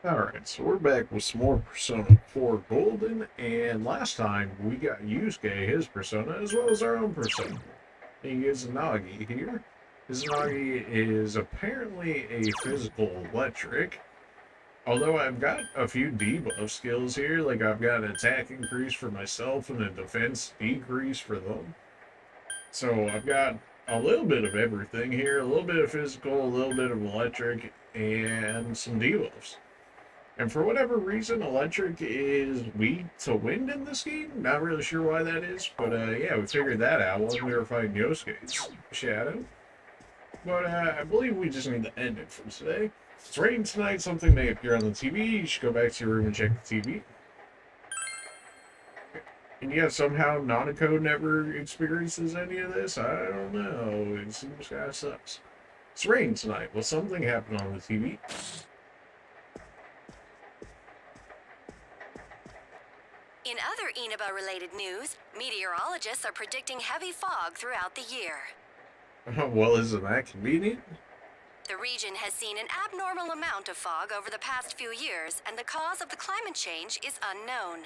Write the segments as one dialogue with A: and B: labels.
A: Alright, so we're back with some more Persona 4 Golden, and last time we got Yusuke, his persona, as well as our own persona. He is Nagi here. Izanagi is apparently a physical electric, although I've got a few debuff skills here, like I've got an attack increase for myself and a defense decrease for them. So I've got a little bit of everything here, a little bit of physical, a little bit of electric, and some debuffs. And for whatever reason, electric is weak to wind in this game. Not really sure why that is, but yeah, we figured that out when we were fighting Yosuke's shadow. But I believe we just need to end it for today. It's raining tonight, something may appear on the TV. You should go back to your room and check the TV. And yeah, somehow Nanako never experiences any of this. I don't know. It seems kind of sucks. It's raining tonight. Will something happen on the TV?
B: In other Inaba-related news, meteorologists are predicting heavy fog throughout the year.
A: Well, isn't that convenient?
B: The region has seen an abnormal amount of fog over the past few years, and the cause of the climate change is unknown.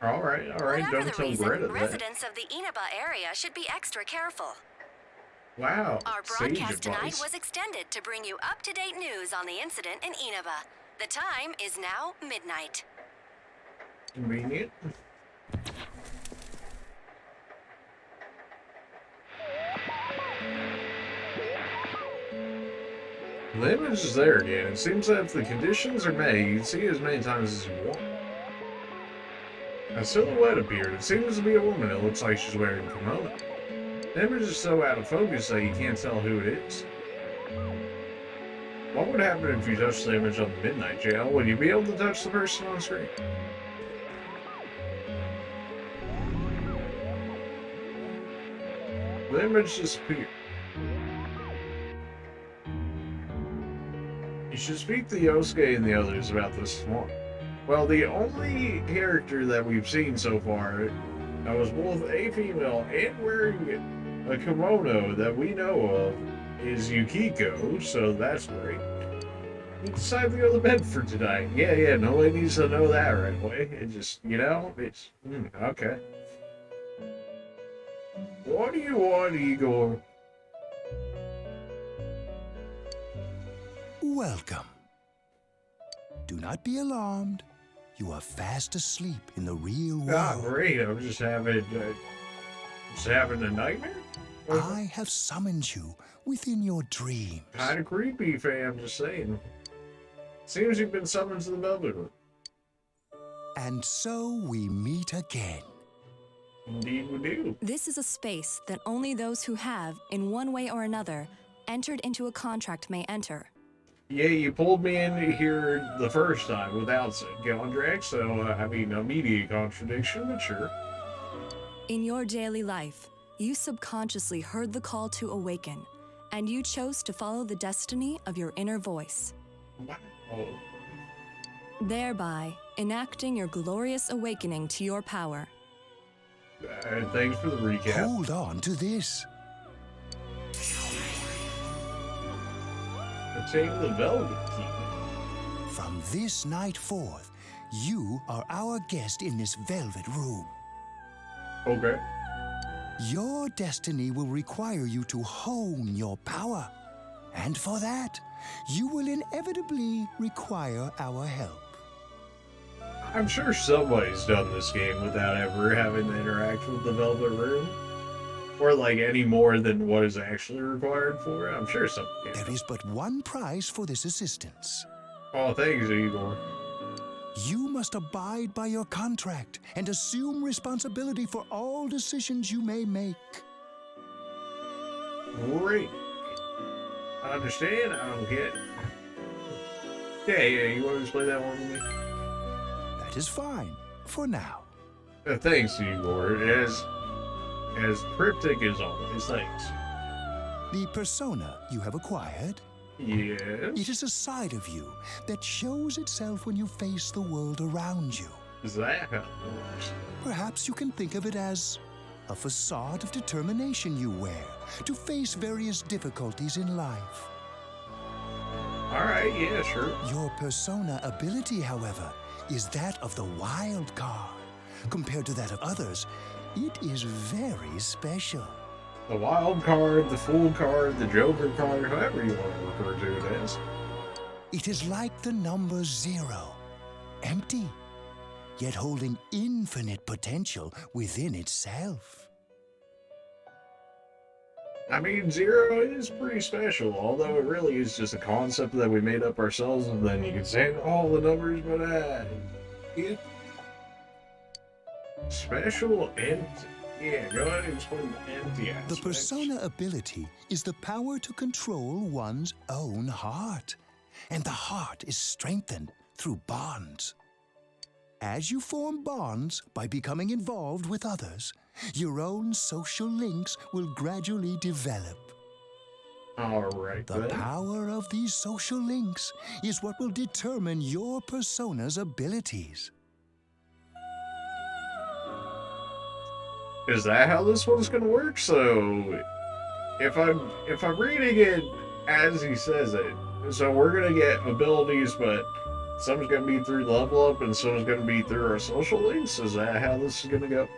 A: Alright,
B: Whatever
A: don't
B: the
A: tell
B: reason,
A: Greta that.
B: residents of the Inaba area should be extra careful.
A: Wow,
B: Our
A: sage
B: broadcast tonight
A: advice.
B: was extended to bring you up-to-date news on the incident in Inaba. The time is now midnight.
A: Convenient. The image is there again. It seems that if the conditions are met, you can see it as many times as you want. A silhouette appeared. It seems to be a woman. It looks like she's wearing a kimono. The image is so out of focus that you can't tell who it is. What would happen if you touched the image on the midnight channel? Would you be able to touch the person on screen? The image disappeared. You should speak to Yosuke and the others about this tomorrow. Well, the only character that we've seen so far that was both a female and wearing a kimono that we know of is Yukiko, so that's great. You decided to go to bed for tonight. Yeah, nobody needs to know that right away. It just, it's, okay. What do you want, Igor?
C: Welcome. Do not be alarmed. You are fast asleep in the real world.
A: Ah, great. I'm just having a nightmare?
C: I have summoned you within your dreams.
A: Kind of creepy, fam, just saying. Seems you've been summoned to the Velvet Room.
C: And so we meet again.
A: Indeed we do.
D: This is a space that only those who have, in one way or another, entered into a contract may enter.
A: Yeah, you pulled me in here the first time without said contract, so, immediate contradiction, but sure.
D: In your daily life, you subconsciously heard the call to awaken, and you chose to follow the destiny of your inner voice.
A: Wow.
D: Thereby, enacting your glorious awakening to your power.
A: Thanks for the recap.
C: Hold on to this.
A: Obtain the Velvet Key.
C: From this night forth, you are our guest in this velvet room.
A: Okay.
C: Your destiny will require you to hone your power. And for that, you will inevitably require our help.
A: I'm sure somebody's done this game without ever having to interact with the Velvet Room. Or, any more than what is actually required for it. I'm sure somebody
C: There is but one price for this assistance.
A: Oh, thanks, Igor.
C: You must abide by your contract and assume responsibility for all decisions you may make.
A: Great. I understand. I don't get. Yeah, you want to explain that one to me?
C: That is fine, for now.
A: Thanks, Igor. As cryptic as always, thanks.
C: The persona you have acquired,
A: Yes?
C: it is a side of you that shows itself when you face the world around you.
A: Is that how it works?
C: Perhaps you can think of it as a facade of determination you wear to face various difficulties in life.
A: Alright, yeah, sure.
C: Your persona ability, however, is that of the wild card. Compared to that of others, it is very special.
A: The wild card, the fool card, the joker card, however you want to refer to it as.
C: It is like the number 0, empty, yet holding infinite potential within itself.
A: I mean, 0 is pretty special, although it really is just a concept that we made up ourselves, and then you can say all the numbers, but yeah. Special and yeah, go ahead and explain the empty aspect.
C: The persona ability is the power to control one's own heart, and the heart is strengthened through bonds. As you form bonds by becoming involved with others, your own social links will gradually develop.
A: Alright,
C: The power of these social links is what will determine your persona's abilities.
A: Is that how this one's gonna work? So, if I'm reading it as he says it, so we're gonna get abilities, but some's gonna be through level up, and some's gonna be through our social links. Is that how this is gonna go?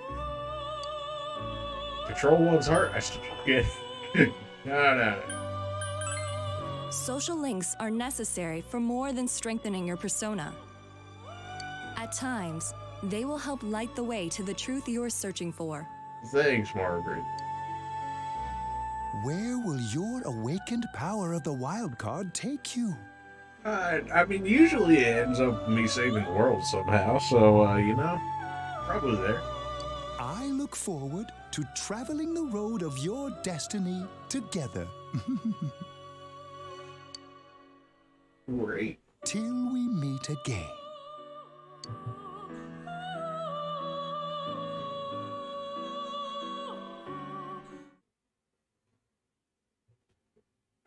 A: Control one's heart. I still don't get it. No.
D: Social links are necessary for more than strengthening your persona. At times, they will help light the way to the truth you're searching for.
A: Thanks, Margaret.
C: Where will your awakened power of the wild card take you?
A: I mean, usually it ends up with me saving the world somehow, so, you know, probably there.
C: I look forward to traveling the road of your destiny together.
A: Great.
C: Till we meet again.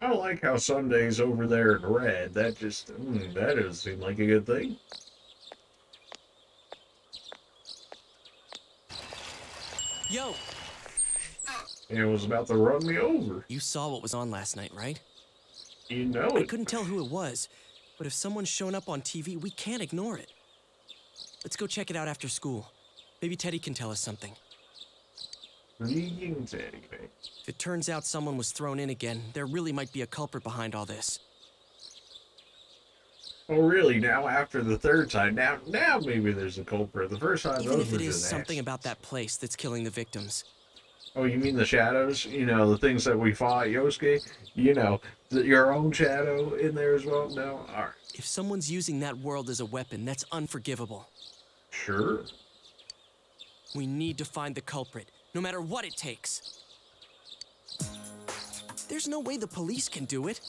A: I don't like how Sunday's over there in red. That just, that doesn't seem like a good thing.
E: Yo!
A: It was about to run me over.
E: You saw what was on last night, right?
A: You know
E: I
A: it.
E: couldn't tell who it was, but if someone's shown up on TV, we can't ignore it. Let's go check it out after school. Maybe Teddy can tell us something.
A: Vegan Teddy, man.
E: If it turns out someone was thrown in again, there really might be a culprit behind all this.
A: Oh, really? Now after the third time, now maybe there's a culprit. The first time,
E: Even
A: those
E: if
A: were
E: it is
A: just
E: something
A: acts.
E: about that place that's killing the victims.
A: Oh, you mean the shadows? You know, the things that we fought, Yosuke? You know, your own shadow in there as well? No? Alright.
E: If someone's using that world as a weapon, that's unforgivable.
A: Sure.
E: We need to find the culprit, no matter what it takes. There's no way the police can do it.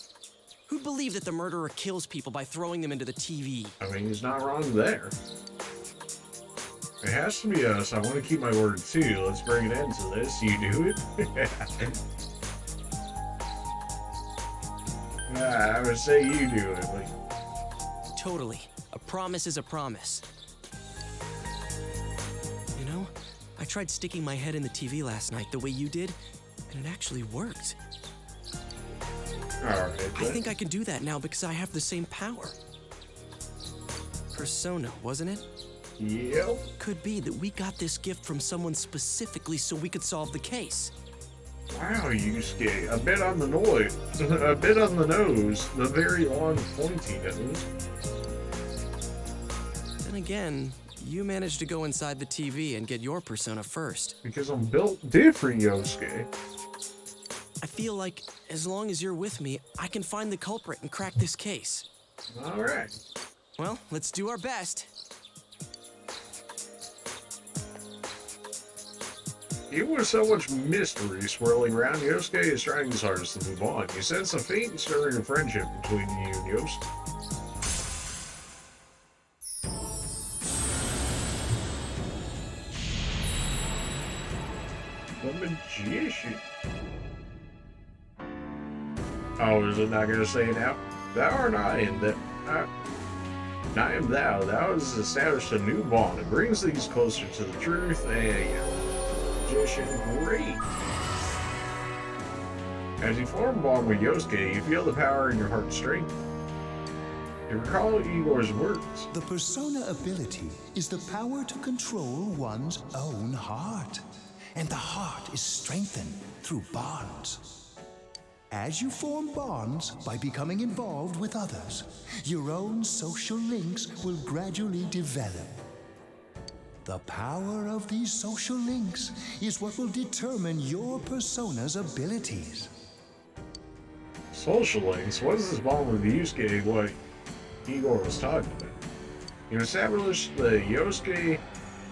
E: Who'd believe that the murderer kills people by throwing them into the TV?
A: I mean, he's not wrong there. It has to be us. I want to keep my word too. Let's bring an end to this. You do it? I would say you do it. Like,
E: Totally. A promise is a promise. You know, I tried sticking my head in the TV last night the way you did, and it actually worked.
A: alright.
E: I think I can do that now because I have the same power. Persona, wasn't it?
A: Yep.
E: Could be that we got this gift from someone specifically so we could solve the case.
A: Wow, Yusuke. A bit on the nose. A bit on the nose. The very long, pointy nose.
E: Then again, you managed to go inside the TV and get your persona first.
A: Because I'm built different, Yosuke.
E: I feel like as long as you're with me, I can find the culprit and crack this case.
A: Alright.
E: Well, let's do our best.
A: Even with so much mystery swirling around, Yosuke is trying his hardest to move on. You sense a faint stirring of friendship between you and Yosuke. The magician. Oh, is it not going to say now? Thou art I, and that I am thou. Thou has established a new bond. It brings these closer to the truth. Magician, great. As you form a bond with Yosuke, you feel the power in your heart strengthen. You recall Igor's words.
C: The persona ability is the power to control one's own heart. And the heart is strengthened through bonds. As you form bonds by becoming involved with others, your own social links will gradually develop. The power of these social links is what will determine your persona's abilities.
A: Social links? What is this bond with Yusuke what Igor was talking about? You established the Yosuke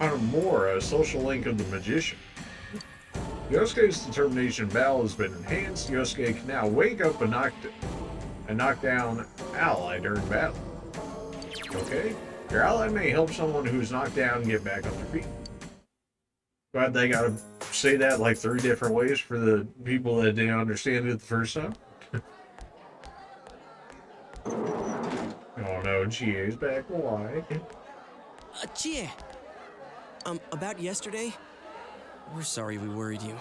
A: Hanamura social link of the magician. Yosuke's determination in battle has been enhanced. Yosuke can now wake up a knockdown ally during battle. Okay? Your ally may help someone who's knocked down get back on their feet. Glad they gotta say that like 3 different ways for the people that didn't understand it the first time. Oh no, GA's back. Why?
E: Chie! About yesterday? We're sorry we worried you.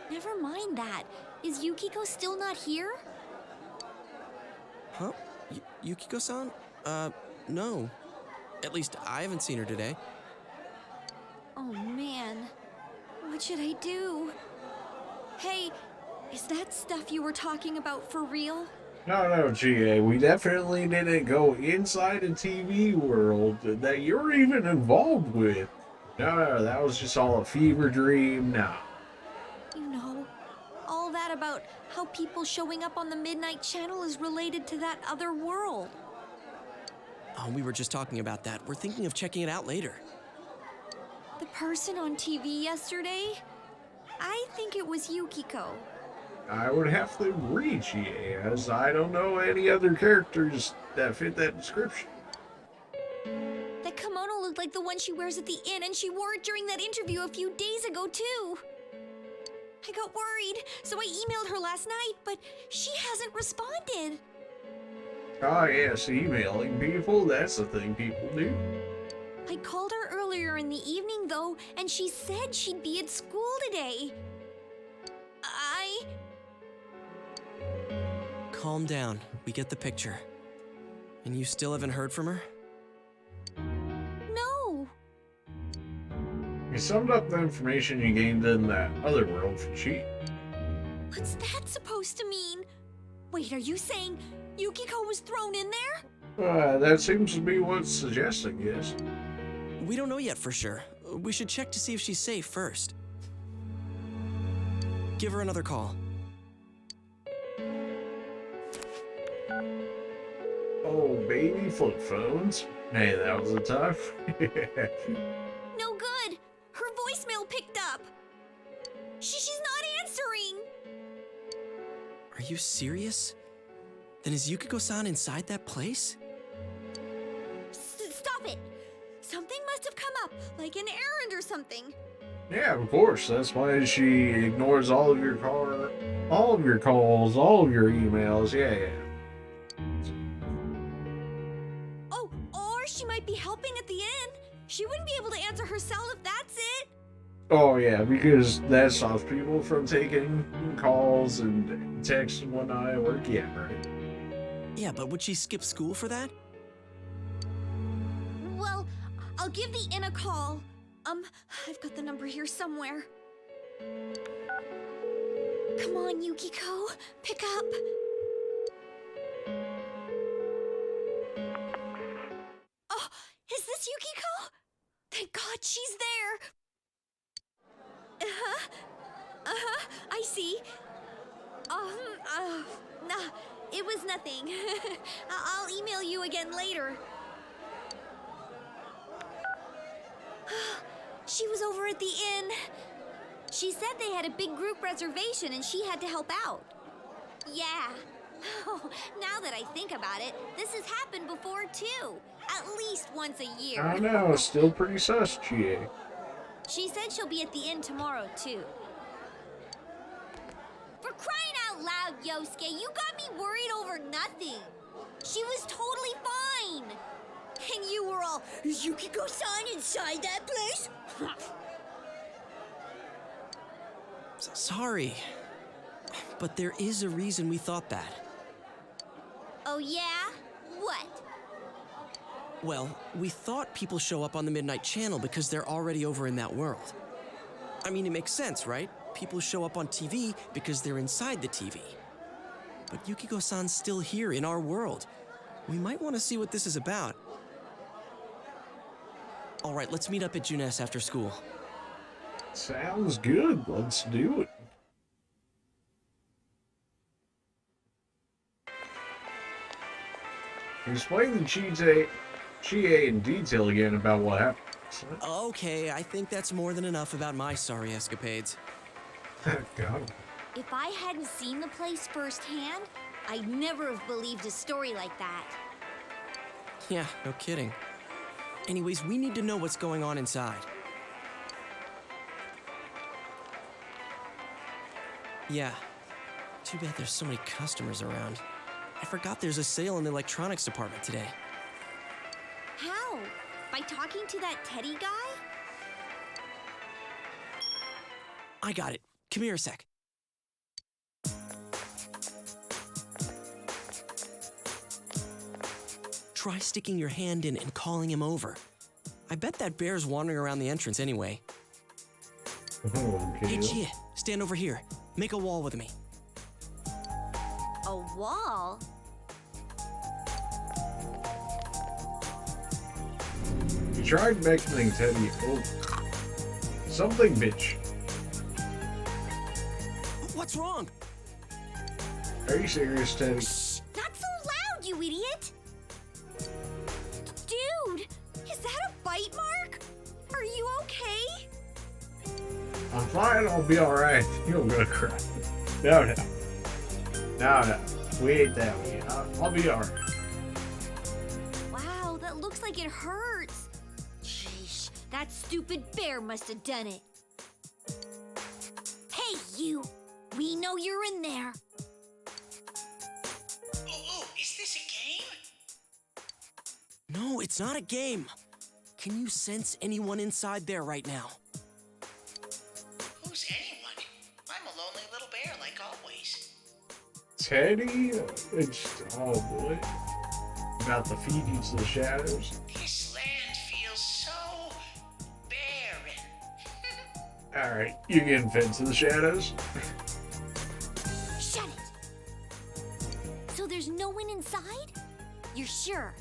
F: Never mind that. Is Yukiko still not here?
E: Huh? Yukiko-san? No. At least I haven't seen her today.
F: Oh man. What should I do? Hey, is that stuff you were talking about for real?
A: No, GA, we definitely didn't go inside a TV world that you're even involved with. No, that was just all a fever dream. No.
F: You know, all that about how people showing up on the Midnight Channel is related to that other world.
E: Oh, we were just talking about that. We're thinking of checking it out later.
F: The person on TV yesterday? I think it was Yukiko.
A: I would have to agree, GA, as I don't know any other characters that fit that description.
F: That kimono looked like the one she wears at the inn, and she wore it during that interview a few days ago, too. I got worried, so I emailed her last night, but she hasn't responded.
A: Ah, yes, emailing people, that's the thing people do.
F: I called her earlier in the evening, though, and she said she'd be at school today.
E: Calm down. We get the picture. And you still haven't heard from her?
F: No.
A: You summed up the information you gained in that other world for cheap.
F: What's that supposed to mean? Wait, are you saying Yukiko was thrown in there?
A: That seems to be what's suggesting, yes.
E: We don't know yet for sure. We should check to see if she's safe first. Give her another call.
A: Oh, baby flip phones. Hey, that was a tough.
F: No good. Her voicemail picked up. She's not answering.
E: Are you serious? Then is Yukiko-san inside that place?
F: Stop it. Something must have come up, like an errand or something.
A: Yeah, of course. That's why she ignores all of your calls, all of your emails. Yeah.
F: Oh, or she might be helping at the inn. She wouldn't be able to answer herself if that's it.
A: Oh, yeah, because that stops people from taking calls and texts and whatnot at work. Yeah, right.
E: Yeah, but would she skip school for that?
F: Well, I'll give the inn a call. I've got the number here somewhere. Come on, Yukiko. Pick up. Oh, is this Yukiko? Thank God she's there. I see. Nah, it was nothing. I'll email you again later. She was over at the inn. She said they had a big group reservation and she had to help out. Yeah. Oh, now that I think about it, this has happened before too. At least once a year.
A: I know, still pretty sus, GA.
F: She said she'll be at the inn tomorrow too. For crying out loud, Yosuke, you got me worried over nothing. She was totally fine. And you were all, is Yukiko-san inside that place?
E: Sorry. But there is a reason we thought that.
F: Oh yeah? What?
E: Well, we thought people show up on the Midnight Channel because they're already over in that world. I mean, it makes sense, right? People show up on TV because they're inside the TV. But Yukiko-san's still here in our world. We might want to see what this is about. All right, let's meet up at Junes after school.
A: Sounds good. Let's do it. Explain the Chie in detail again about what happened.
E: Okay, I think that's more than enough about my sorry escapades.
A: God.
F: If I hadn't seen the place firsthand, I'd never have believed a story like that.
E: Yeah, no kidding. Anyways, we need to know what's going on inside. Yeah. Too bad there's so many customers around. I forgot there's a sale in the electronics department today.
F: How? By talking to that Teddy guy?
E: I got it. Come here a sec. Try sticking your hand in and calling him over. I bet that bear's wandering around the entrance anyway.
A: Okay.
E: Hey, Chia, stand over here. Make a wall with me.
F: A wall?
A: You tried mentioning Teddy. Oh, something, bitch.
E: What's wrong?
A: Are you serious, Teddy?
F: Shh! Not so loud, you idiot! Dude! Is that a bite mark? Are you okay?
A: I'm fine. I'll be all right. You're gonna cry. No. We ain't that way. I'll be all right.
F: Wow, that looks like it hurts. Sheesh, that stupid bear must have done it. Hey, you! We know you're in there.
G: Oh, is this a game?
E: No, it's not a game. Can you sense anyone inside there right now?
G: Who's anyone? I'm a lonely little bear like always.
A: Teddy? Oh boy. About to feed you to the shadows.
G: This land feels so barren.
A: Alright, you're getting fed to the shadows?
F: Shut it! So there's no one inside? You're sure?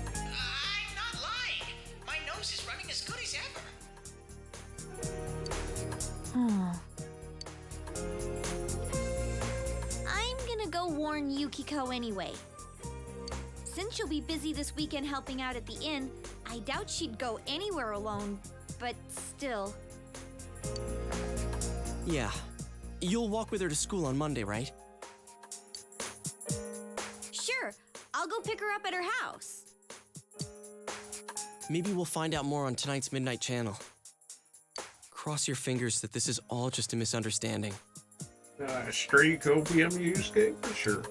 G: I'm not lying. My nose is running as good as ever.
F: I'm gonna go warn Yukiko anyway. Since she'll be busy this weekend helping out at the inn, I doubt she'd go anywhere alone, but still.
E: Yeah. You'll walk with her to school on Monday, right?
F: Sure, I'll go pick her up at her house.
E: Maybe we'll find out more on tonight's Midnight Channel. Cross your fingers that this is all just a misunderstanding.
A: Streak opium Yusuke for sure.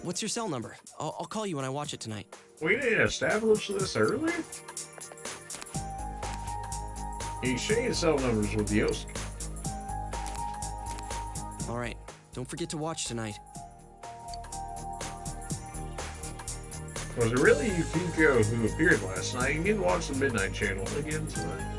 E: What's your cell number? I'll call you when I watch it tonight.
A: We didn't establish this earlier? He exchanged cell numbers with Yosuke.
E: All right. Don't forget to watch tonight.
A: Was it really Yukiko who appeared last night? You need to watch the Midnight Channel again tonight.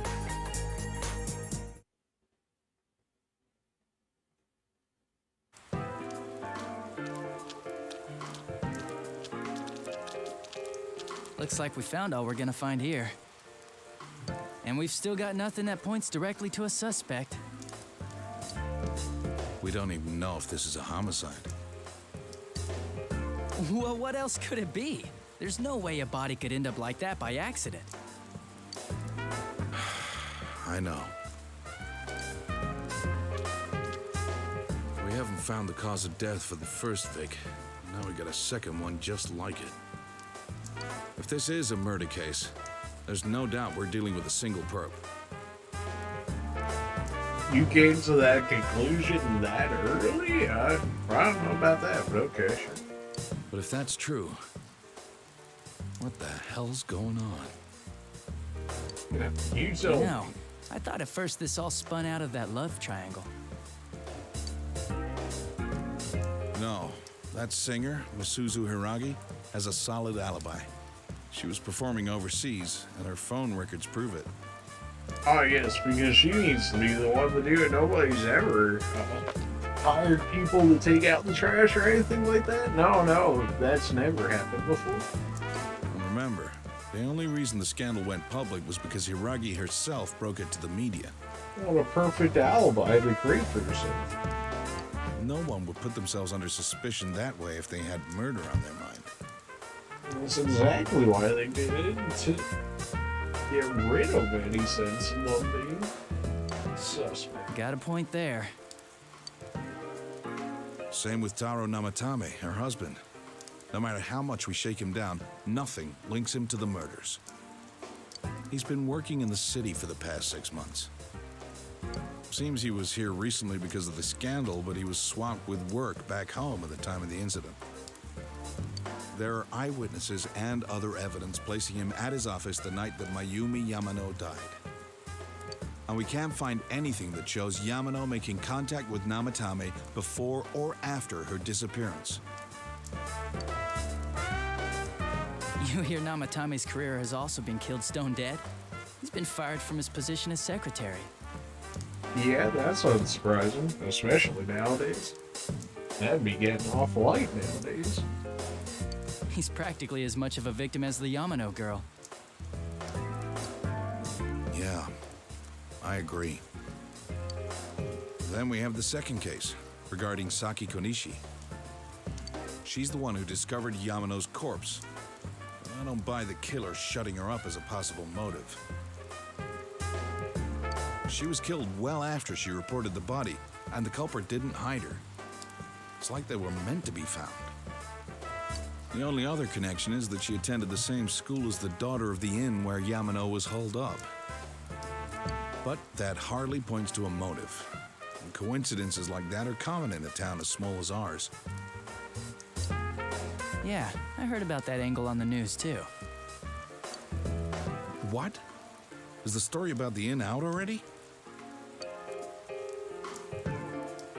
H: Looks like we found all we're gonna find here. And we've still got nothing that points directly to a suspect.
I: We don't even know if this is a homicide.
H: Well, what else could it be? There's no way a body could end up like that by accident.
I: I know. We haven't found the cause of death for the first Vic. Now we got a second one just like it. If this is a murder case, there's no doubt we're dealing with a single perp.
A: You came to that conclusion that early? I don't know about that, but okay, sure.
I: But if that's true, what the hell's going on?
A: You tell me.
H: No, I thought at first this all spun out of that love triangle.
I: No, that singer, Misuzu Hiragi, has a solid alibi. She was performing overseas, and her phone records prove it.
A: Oh, yes, because she needs to be the one to do it. Nobody's ever hired people to take out the trash or anything like that. No, that's never happened before.
I: And remember, the only reason the scandal went public was because Hiragi herself broke it to the media.
A: What a perfect alibi to create for yourself.
I: No one would put themselves under suspicion that way if they had murder on their mind.
A: That's exactly why they did it, to get rid of any sense of them being suspect.
H: Got a point there.
I: Same with Taro Namatame, her husband. No matter how much we shake him down, nothing links him to the murders. He's been working in the city for the past 6 months. Seems he was here recently because of the scandal, but he was swamped with work back home at the time of the incident. There are eyewitnesses and other evidence placing him at his office the night that Mayumi Yamano died. And we can't find anything that shows Yamano making contact with Namatame before or after her disappearance.
H: You hear Namatame's career has also been killed stone dead? He's been fired from his position as secretary.
A: Yeah, that's unsurprising, especially nowadays. That'd be getting off light nowadays.
H: He's practically as much of a victim as the Yamano girl.
I: Yeah, I agree. Then we have the second case, regarding Saki Konishi. She's the one who discovered Yamano's corpse. I don't buy the killer shutting her up as a possible motive. She was killed well after she reported the body, and the culprit didn't hide her. It's like they were meant to be found. The only other connection is that she attended the same school as the daughter of the inn where Yamano was holed up. But that hardly points to a motive. And coincidences like that are common in a town as small as ours.
H: Yeah, I heard about that angle on the news too.
I: What? Is the story about the inn out already?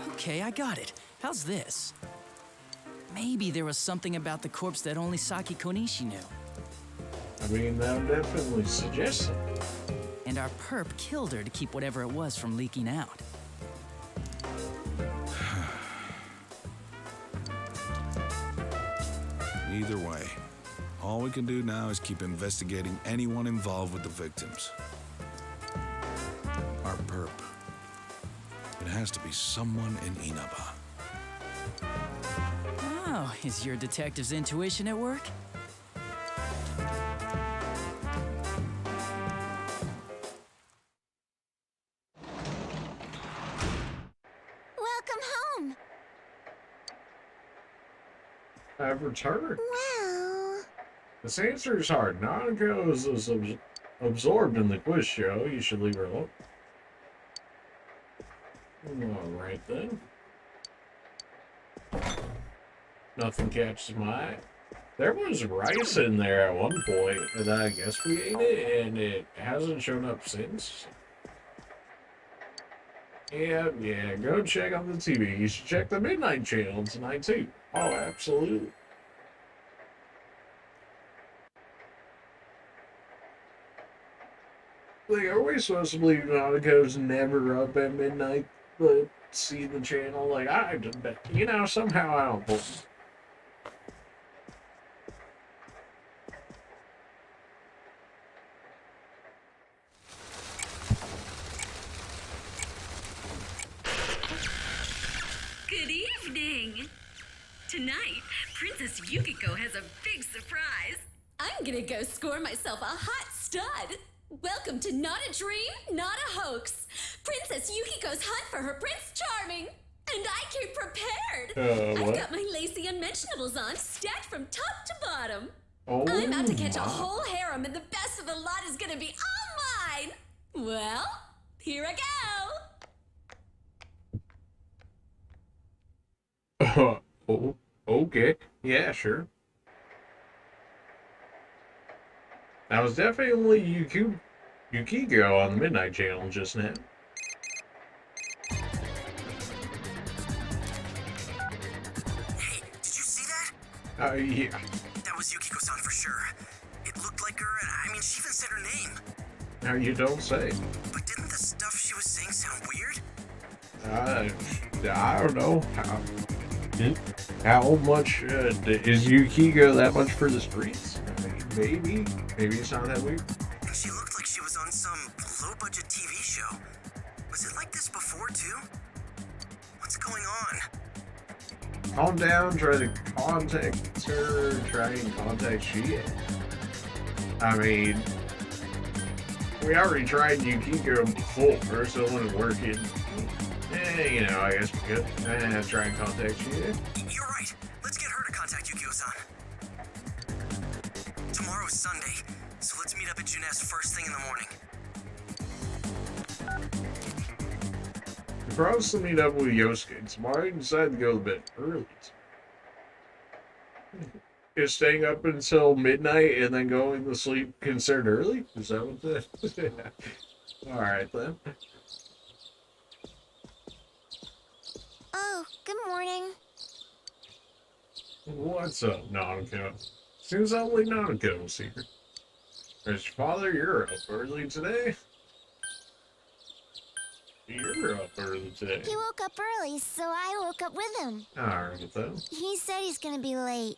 H: Okay, I got it. How's this? Maybe there was something about the corpse that only Saki Konishi knew.
A: I mean, that would definitely suggests it.
H: And our perp killed her to keep whatever it was from leaking out.
I: Either way, all we can do now is keep investigating anyone involved with the victims. Our perp. It has to be someone in Inaba.
H: Oh, is your detective's intuition at work?
F: Welcome home.
A: I've returned.
F: Well,
A: This answer is hard. Nanako is absorbed in the quiz show. You should leave her alone. Alright then. Nothing catches my eye. There was rice in there at one point, and I guess we ate it, and it hasn't shown up since. Yeah, go check on the TV. You should check the Midnight Channel tonight, too. Oh, absolutely. Like, are we supposed to believe Nautico's never up at midnight, but see the channel? Like, I just bet, somehow I don't believe it.
B: Good evening. Tonight, Princess Yukiko has a big surprise.
J: I'm gonna go score myself a hot stud. Welcome to Not a Dream, Not a Hoax. Princess Yukiko's hunt for her Prince Charming. And I came prepared.
A: What?
J: I've got my lacy unmentionables on, stacked from top to bottom.
A: Oh,
J: I'm out to catch a whole harem, and the best of the lot is gonna be all mine. Well, here I go.
A: Oh, okay. Yeah, sure. That was definitely Yukiko on the Midnight Channel just now.
G: Hey, did you
A: Yeah.
E: That was Yukiko-san for sure. It looked like her, and I mean, she even said her name.
A: Now you don't say.
E: But didn't the stuff she was saying sound weird?
A: I don't know. How much is Yukiko that much for the streets? I mean, maybe it's not that weird.
E: And she looked like she was on some low-budget TV show. Was it like this before, too? What's going on?
A: Calm down, try to contact her, try and contact Shia. I mean, we already tried Yukiko before, so it wasn't working. You know, I guess we could try and contact Shia.
E: You're right. Let's get her to contact Yukiko-san. Tomorrow's Sunday, so let's meet up at Junes first thing in the morning.
A: We promised to meet up with Yosuke tomorrow. I decided to go to bed early. Is staying up until midnight and then going to sleep considered early? Is that what the... Alright then.
F: Oh, good morning.
A: What's up, Nanako? Seems only Nanako's here. Is your father, you're up early today? You're up early today.
F: He woke up early, so I woke up with him.
A: Alright then.
F: He said he's gonna be late.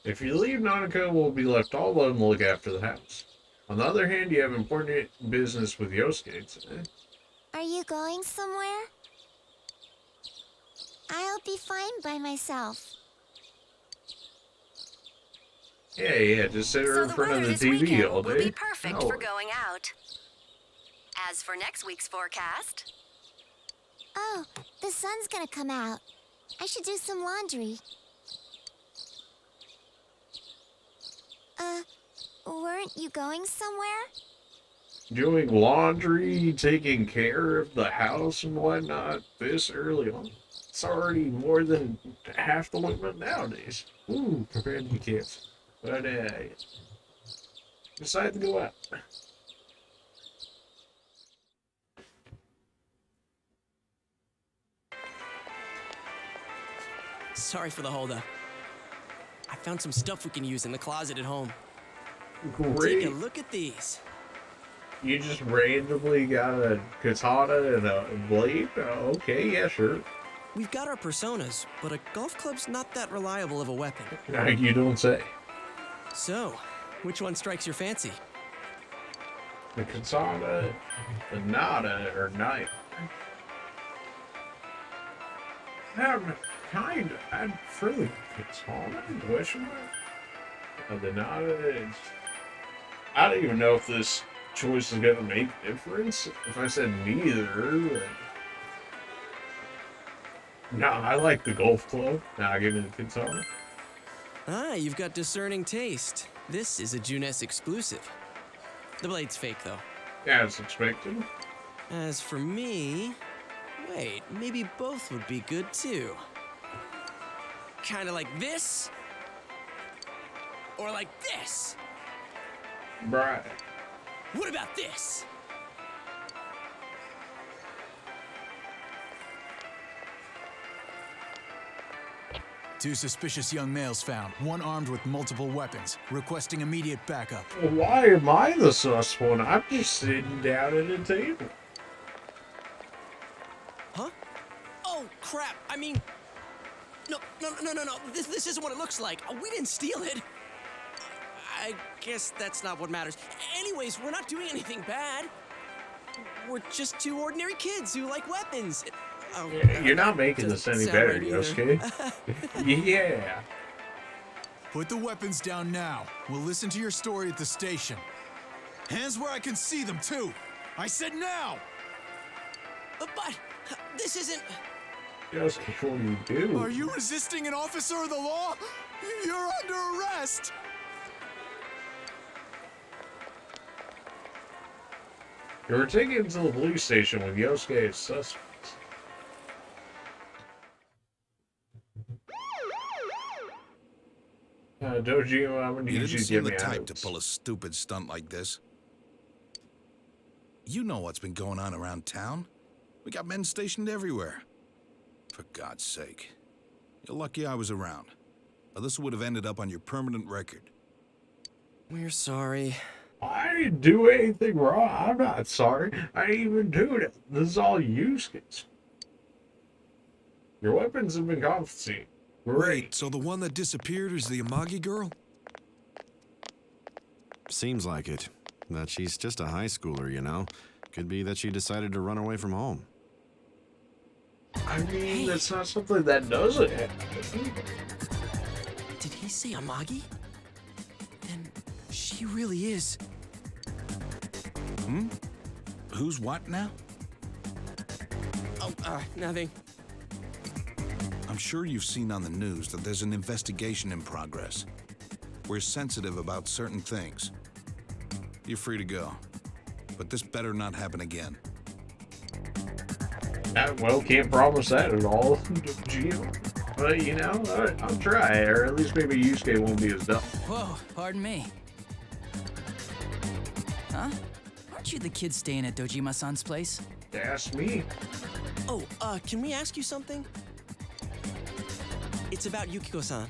A: If you leave, Nanako will be left all alone to look after the house. On the other hand, you have important business with Yosuke today.
F: Are you going somewhere? I'll be fine by myself.
A: Yeah, just sit her in front of the TV all
B: will
A: day.
B: be perfect for going out. As for next week's forecast...
F: Oh, the sun's gonna come out. I should do some laundry. Weren't you going somewhere?
A: Doing laundry, taking care of the house and whatnot this early on. It's already more than half the women nowadays. Ooh, compared to the kids. But, decided to go out.
E: Sorry for the holdup. I found some stuff we can use in the closet at home.
A: Great.
E: Take a look at these.
A: You just randomly got a katana and a blade? Oh, okay, yeah, sure.
E: We've got our personas, but a golf club's not that reliable of a weapon.
A: You don't say.
E: So, which one strikes your fancy?
A: The katana, the nada, or knife. I'd really katana? Question mark? The nada is... I don't even know if this choice is going to make a difference. If I said neither, like... No, I like the golf club. Nah, give me the katana.
E: Ah, you've got discerning taste. This is a Junes exclusive. The blade's fake, though.
A: Yeah, it's expected.
E: As for me... Wait, maybe both would be good, too. Kinda like this? Or like this?
A: Right.
E: What about this?
K: Two suspicious young males found, one armed with multiple weapons, requesting immediate backup.
A: Well, why am I the sus one? I'm just sitting down at a table.
E: Huh? Oh, crap. I mean... No. This isn't what it looks like. We didn't steal it. I guess that's not what matters. Anyways, we're not doing anything bad. We're just two ordinary kids who like weapons. Oh,
A: You're not making this any better, Yosuke. Yeah.
K: Put the weapons down now. We'll listen to your story at the station. Hands where I can see them, too. I said now!
E: But this isn't...
A: Yosuke, what do you do?
K: Are you resisting an officer of the law? You're under arrest!
A: You were taken to the police station with Yosuke as suspects. Dojima, I'm gonna
I: You
A: need
I: didn't
A: you to
I: seem
A: give
I: the
A: me
I: type
A: notes.
I: to pull a stupid stunt like this. You know what's been going on around town. We got men stationed everywhere. For God's sake. You're lucky I was around. This would have ended up on your permanent record.
E: We're sorry.
A: I didn't do anything wrong. I'm not sorry. I didn't even do it. This is all Yukiko's. Your weapons have been confiscated. Great.
K: So the one that disappeared is the Amagi girl?
L: Seems like it. That she's just a high schooler, you know? Could be that she decided to run away from home.
A: I mean, that's not something that doesn't happen.
E: Did he say Amagi? Then she really is.
I: Hmm? Who's what now?
E: Oh, nothing.
I: I'm sure you've seen on the news that there's an investigation in progress. We're sensitive about certain things. You're free to go. But this better not happen again.
A: Well, can't promise that at all, Geo. But, you know, I'll try, or at least maybe Yusuke won't be as dumb.
H: Whoa, pardon me. Huh? Aren't you the kid staying at Dojima-san's place?
A: Ask me.
E: Oh, can we ask you something? It's about Yukiko-san.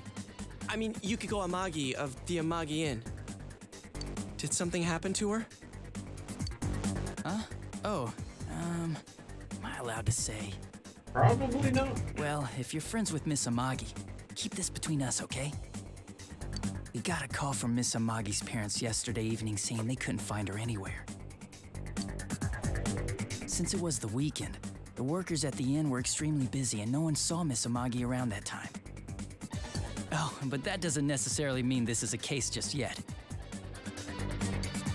E: I mean, Yukiko Amagi of the Amagi Inn. Did something happen to her?
H: Huh? Oh, am I allowed to say?
A: Probably not.
H: Well, if you're friends with Miss Amagi, keep this between us, okay? We got a call from Miss Amagi's parents yesterday evening saying they couldn't find her anywhere. Since it was the weekend, the workers at the inn were extremely busy and no one saw Miss Amagi around that time. Oh, but that doesn't necessarily mean this is a case just yet.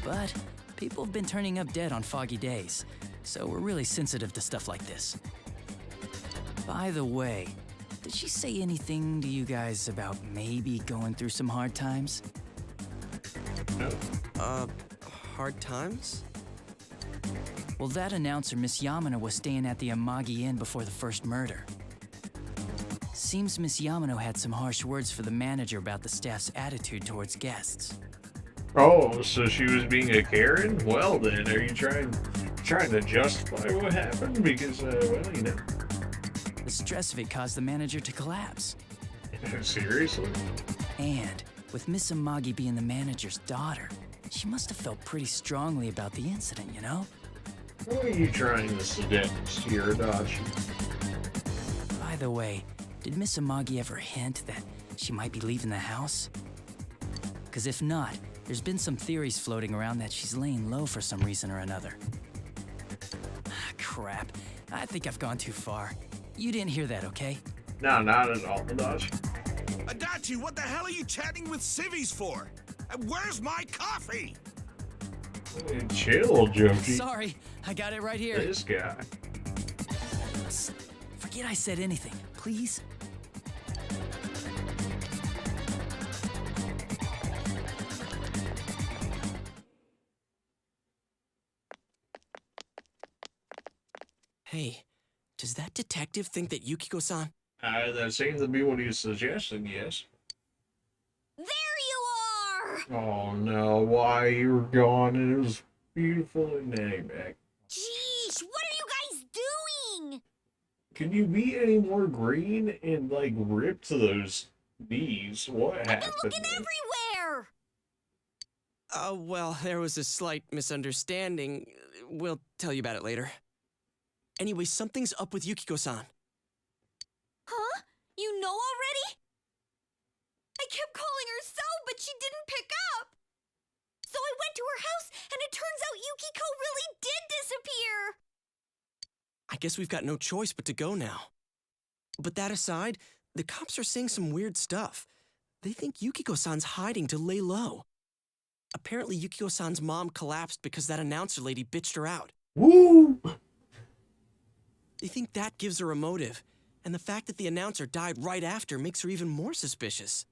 H: But people have been turning up dead on foggy days, so we're really sensitive to stuff like this. By the way, did she say anything to you guys about maybe going through some hard times?
E: Hard times?
H: Well, that announcer, Miss Yamano, was staying at the Amagi Inn before the first murder. Seems Miss Yamano had some harsh words for the manager about the staff's attitude towards guests.
A: Oh, so she was being a Karen? Well then, are you trying to justify what happened? Because, well, you know.
H: The stress of it caused the manager to collapse.
A: Seriously?
H: And with Miss Amagi being the manager's daughter, she must have felt pretty strongly about the incident, you know?
A: What are you trying to suggest here, Adachi?
H: By the way, did Miss Amagi ever hint that she might be leaving the house? Because if not, there's been some theories floating around that she's laying low for some reason or another. Crap. I think I've gone too far. You didn't hear that, okay?
A: No, not at all, Adachi.
I: Adachi, what the hell are you chatting with civvies for? And where's my coffee?
A: Hey, chill, Joji.
H: Sorry, I got it right here.
A: This guy.
H: Forget I said anything, please.
E: Hey, does that detective think that Yukiko-san?
A: That seems to be what he's suggesting, yes.
F: There you are!
A: Oh no, why you were gone and it was beautiful and back.
F: Jeez, what are you guys doing?
A: Can you be any more green and like rip to those knees? What happened?
F: I've been looking everywhere!
E: Well, there was a slight misunderstanding. We'll tell you about it later. Anyway, something's up with Yukiko-san.
F: Huh? You know already? I kept calling her so, but she didn't pick up. So I went to her house, and it turns out Yukiko really did disappear.
E: I guess we've got no choice but to go now. But that aside, the cops are saying some weird stuff. They think Yukiko-san's hiding to lay low. Apparently, Yukiko-san's mom collapsed because that announcer lady bitched her out.
A: Woo!
E: They think that gives her a motive, and the fact that the announcer died right after makes her even more suspicious.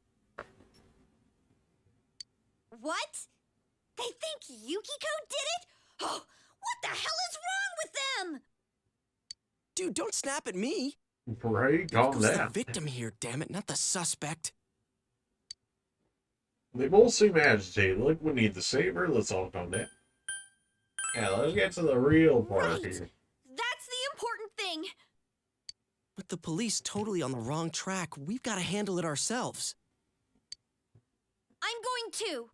F: What? They think Yukiko did it? Oh, what the hell is wrong with them?
E: Dude, don't snap at me.
A: Right, calm
E: Yukiko's the
A: down.
E: victim here, damn it, not the suspect.
A: They both seem agitated. Like we need to save her. Let's all calm down. Yeah, let's get to the real part
F: Right.
A: here.
F: That's the important thing.
E: With the police totally on the wrong track, we've got to handle it ourselves.
F: I'm going to.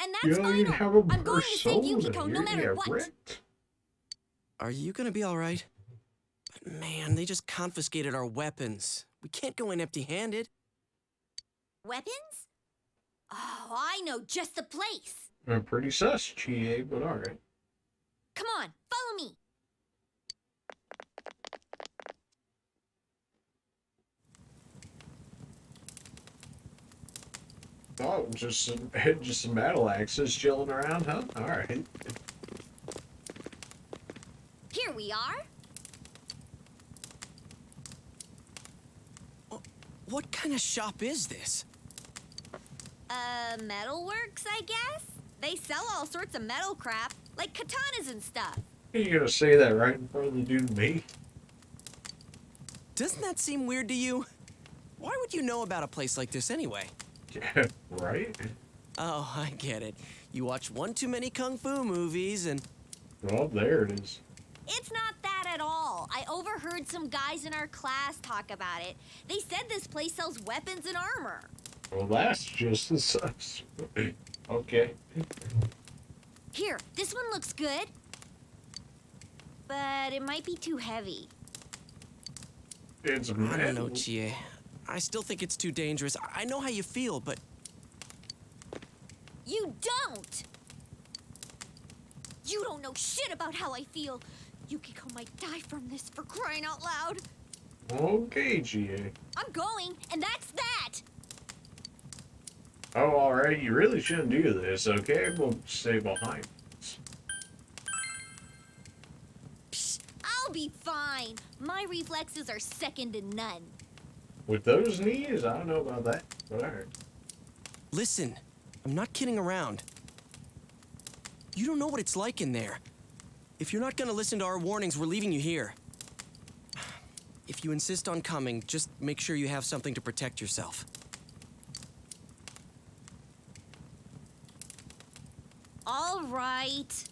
F: And
A: You
F: that's
A: don't even
F: final.
A: have a
F: I'm going to save
A: persona.
F: Yukiko no
A: You're
F: matter
A: gonna
F: what.
A: get wrecked.
E: Are you gonna be all right? But man, they just confiscated our weapons. We can't go in empty-handed.
F: Weapons? Oh, I know just the place.
A: I'm pretty sus, GA, but alright.
F: Come on, follow me.
A: Oh, just some battle axes chilling around, huh? Alright.
F: Here we are.
E: What kind of shop is this?
F: Metalworks, I guess? They sell all sorts of metal crap, like katanas and stuff.
A: You gonna say that right in front of the dude and me?
E: Doesn't that seem weird to you? Why would you know about a place like this anyway?
A: Yeah, right?
E: Oh, I get it. You watch one too many kung fu movies and...
A: Well, there it is.
F: It's not that at all. I overheard some guys in our class talk about it. They said this place sells weapons and armor.
A: Well, that's just as sus. Okay.
F: Here, this one looks good. But it might be too heavy.
A: It's
E: I don't know,
A: metal.
E: Chie. I still think it's too dangerous. I know how you feel, but...
F: You don't! You don't know shit about how I feel. Yukiko might die from this, for crying out loud.
A: Okay, GA.
F: I'm going, and that's that!
A: Oh, alright, you really shouldn't do this, okay? We'll stay behind.
F: Psh, I'll be fine. My reflexes are second to none.
A: With those knees, I don't know about that, but alright.
E: Listen, I'm not kidding around. You don't know what it's like in there. If you're not gonna listen to our warnings, we're leaving you here. If you insist on coming, just make sure you have something to protect yourself.
F: All right.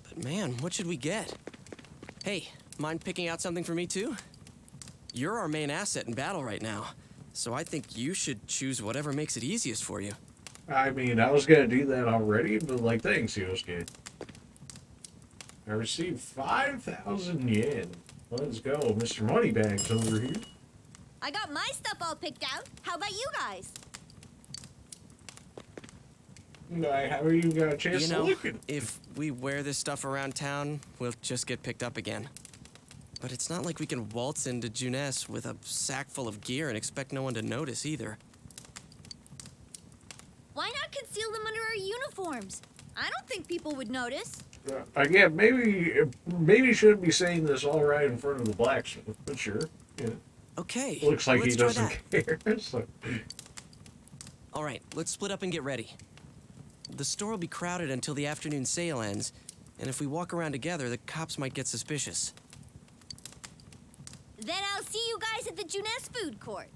E: But man, what should we get? Hey, mind picking out something for me too? You're our main asset in battle right now, so I think you should choose whatever makes it easiest for you.
A: I mean, I was gonna do that already, but like, thanks, Yosuke. I received 5,000 yen. Let's go, Mr. Moneybags over here.
F: I got my stuff all picked out. How about you guys?
A: I haven't even got a chance
E: You
A: to
E: know,
A: look at it.
E: if we wear this stuff around town, we'll just get picked up again. But it's not like we can waltz into Junes with a sack full of gear and expect no one to notice either.
F: Why not conceal them under our uniforms? I don't think people would notice.
A: Again, maybe shouldn't be saying this all right in front of the blacksmith, but sure. Yeah.
E: Okay,
A: Looks like
E: let's
A: he
E: try
A: doesn't
E: that.
A: care. So.
E: All right, let's split up and get ready. The store will be crowded until the afternoon sale ends, and if we walk around together, the cops might get suspicious.
F: Then I'll see you guys at the Junes food court.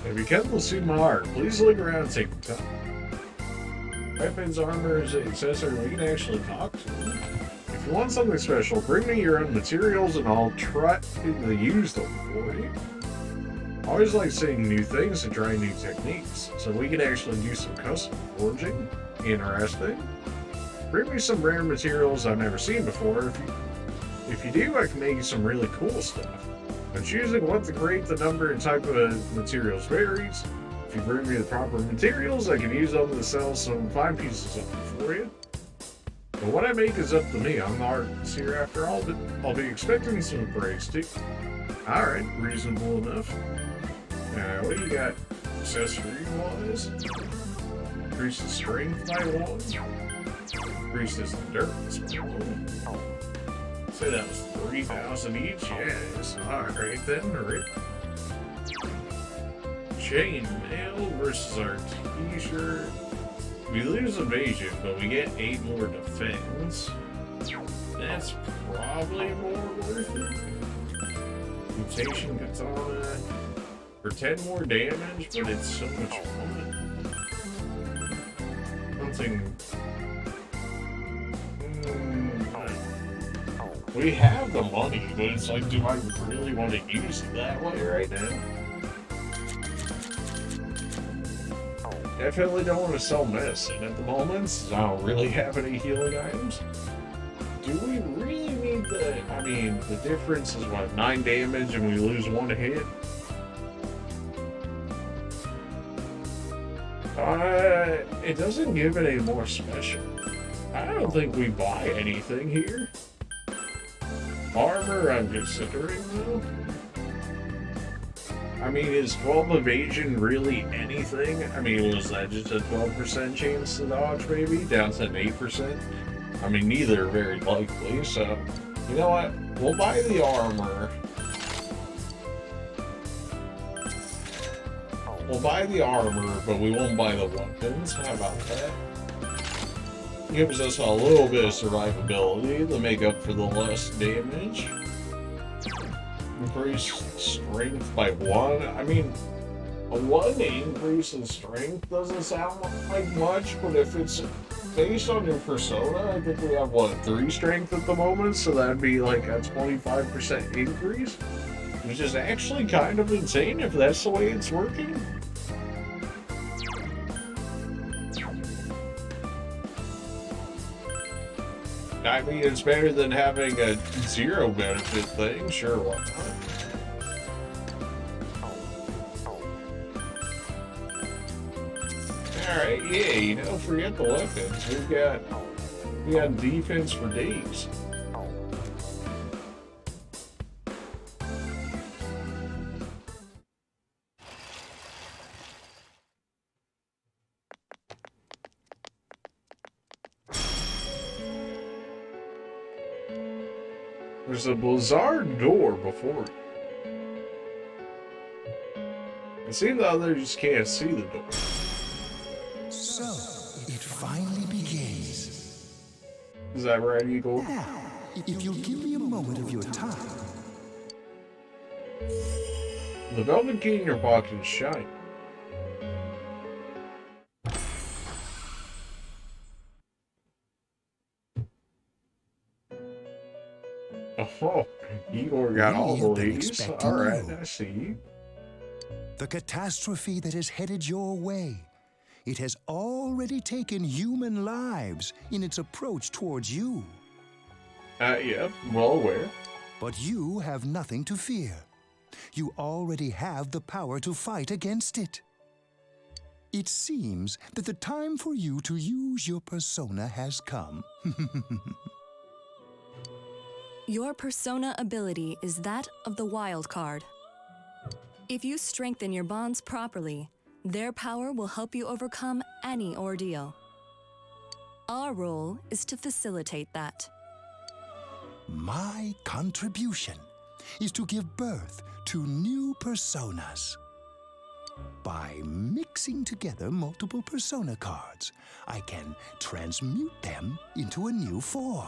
A: If you come to see my art, please look around and take the time. Weapons, armors, accessories, we can actually talk to them. If you want something special, bring me your own materials and I'll try to use them for you. I always like seeing new things and trying new techniques, so we can actually do some custom forging. Interesting. Bring me some rare materials I've never seen before. If you do, I can make you some really cool stuff. When choosing what to create, the number and type of materials varies. If you bring me the proper materials, I can use them to sell some fine pieces of them for you. But what I make is up to me. I'm the artist here after all, but I'll be expecting some praise too. Alright, reasonable enough. What do you got accessory-wise? Increase the strength by 1. Increases endurance by 1. Say that was 3,000 each? Yes. Alright then, right. Chain mail versus our t-shirt. We lose evasion, but we get 8 more defense. That's probably more worth it. Mutation katana. for 10 more damage, but it's so much fun. Something... We have the money, but it's like, do I really want to use it that way right now? Definitely don't want to sell medicine at the moment, since I don't really have any healing items. Do we really need the... I mean, the difference is what, 9 damage and we lose 1 hit? It doesn't give it any more special. I don't think we buy anything here. Armor, I'm considering, though. I mean, is 12 evasion really anything? I mean, was that just a 12% chance to dodge, maybe? Down to an 8%? I mean, neither are very likely, so... You know what? We'll buy the armor. We'll buy the armor, but we won't buy the weapons. How about that? Gives us a little bit of survivability to make up for the less damage. Increase strength by 1. I mean, a 1 increase in strength doesn't sound like much, but if it's based on your persona, I think we have, what, 3 strength at the moment, so that'd be like a 25% increase, which is actually kind of insane if that's the way it's working. I mean, it's better than having a 0 benefit thing, sure, why not? Alright, yeah, you know, forget the weapons. We got defense for days. There's a bizarre door before you. It seems the others just can't see the door.
C: So, it finally begins.
A: Is that right, Eagle?
C: Now, if you'll give me a moment of your time.
A: The velvet key in your pocket is shiny. Oh, Igor got all the ladies. Alright, I see you.
C: The catastrophe that is headed your way. It has already taken human lives in its approach towards you.
A: Yeah, well aware.
C: But you have nothing to fear. You already have the power to fight against it. It seems that the time for you to use your persona has come.
D: Your persona ability is that of the wild card. If you strengthen your bonds properly, their power will help you overcome any ordeal. Our role is to facilitate that.
C: My contribution is to give birth to new personas. By mixing together multiple persona cards, I can transmute them into a new form.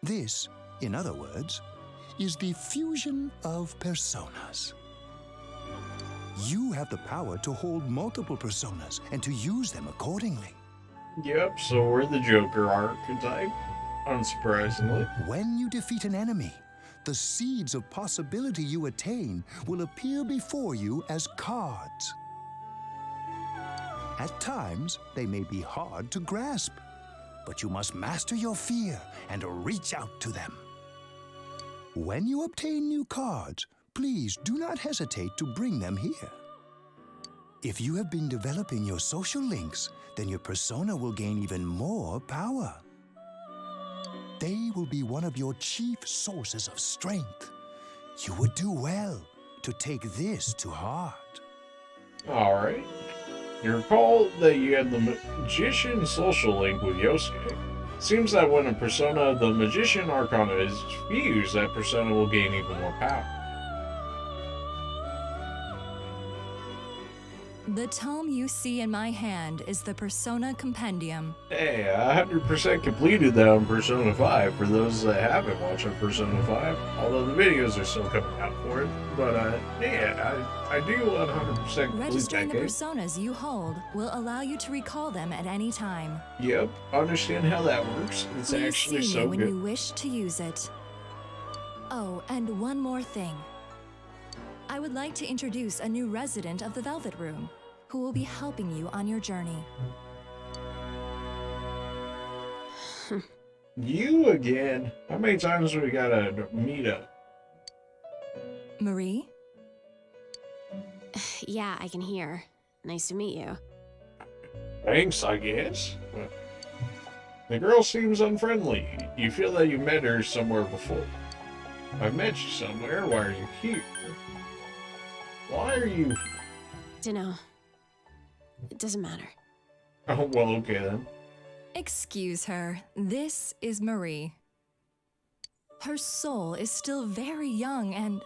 C: This, in other words, is the fusion of personas. You have the power to hold multiple personas and to use them accordingly.
A: Yep, so we're the Joker archetype, unsurprisingly.
C: When you defeat an enemy, the seeds of possibility you attain will appear before you as cards. At times, they may be hard to grasp, but you must master your fear and reach out to them. When you obtain new cards, please do not hesitate to bring them here. If you have been developing your social links, then your persona will gain even more power. They will be one of your chief sources of strength. You would do well to take this to heart.
A: Alright. You recall that you had the Magician social link with Yosuke. Seems that when a persona of the Magician Arcana is fused, that persona will gain even more power.
D: The tome you see in my hand is the Persona Compendium.
A: Hey, I 100% completed that on Persona 5 for those that haven't watched on Persona 5, although the videos are still coming out for it. But yeah, I do 100% complete
D: Registering
A: that
D: the
A: game.
D: personas you hold will allow you to recall them at any time.
A: Yep, understand how that works. It's
D: Please
A: actually
D: see
A: so
D: me when
A: good.
D: you wish to use it. Oh, and one more thing. I would like to introduce a new resident of the Velvet Room, who will be helping you on your journey.
A: You again? How many times we gotta meet up?
D: Marie?
M: Yeah, I can hear. Nice to meet you.
A: Thanks, I guess. But the girl seems unfriendly. You feel that you met her somewhere before. I've met you somewhere. Why are you here? Why are you...
M: Dunno. It doesn't matter.
A: Oh, well, okay then.
D: Excuse her. This is Marie. Her soul is still very young and...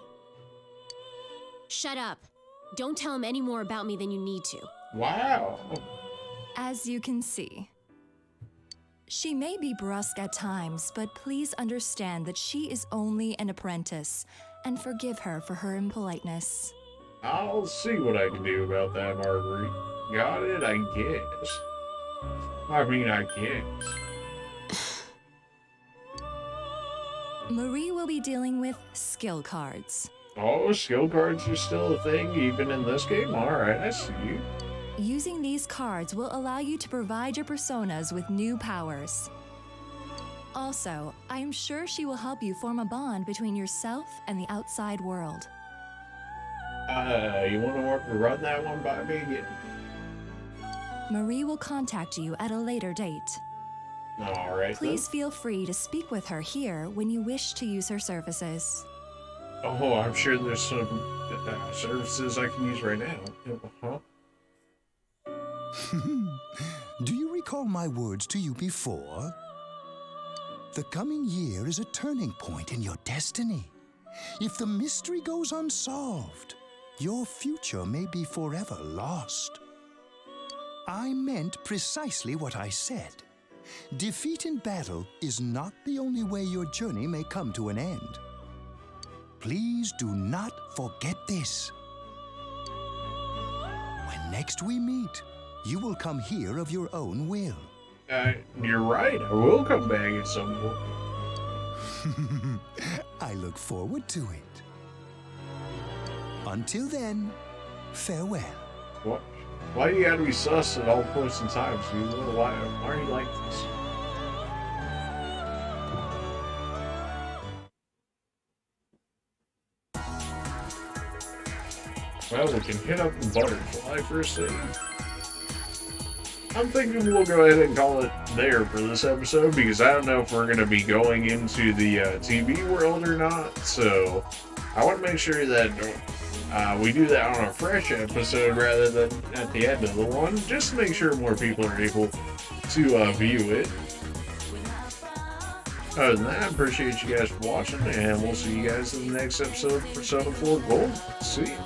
M: Shut up. Don't tell him any more about me than you need to.
A: Wow.
D: As you can see. She may be brusque at times, but please understand that she is only an apprentice, and forgive her for her impoliteness.
A: I'll see what I can do about that, Marguerite. Got it, I guess. I mean, I guess.
D: Marie will be dealing with skill cards.
A: Oh, skill cards are still a thing, even in this game? Alright, I see you.
D: Using these cards will allow you to provide your personas with new powers. Also, I am sure she will help you form a bond between yourself and the outside world.
A: You want to run that one by me again?
D: Marie will contact you at a later date.
A: Alright.
D: Please feel free to speak with her here when you wish to use her services.
A: Oh, I'm sure there's some services I can use right now. Huh?
C: Do you recall my words to you before? The coming year is a turning point in your destiny. If the mystery goes unsolved, your future may be forever lost. I meant precisely what I said. Defeat in battle is not the only way your journey may come to an end. Please do not forget this. When next we meet, you will come here of your own will.
A: You're right. I will come back at some point.
C: I look forward to it. Until then, farewell.
A: What? Why do you gotta be sus at all points and times, dude? Why are you like this? Well, we can hit up the butterfly first thing. I'm thinking we'll go ahead and call it there for this episode, because I don't know if we're going to be going into the TV world or not, so I want to make sure that we do that on a fresh episode rather than at the end of the one, just to make sure more people are able to view it. Other than that, I appreciate you guys for watching, and we'll see you guys in the next episode of Persona 4 Gold. See ya.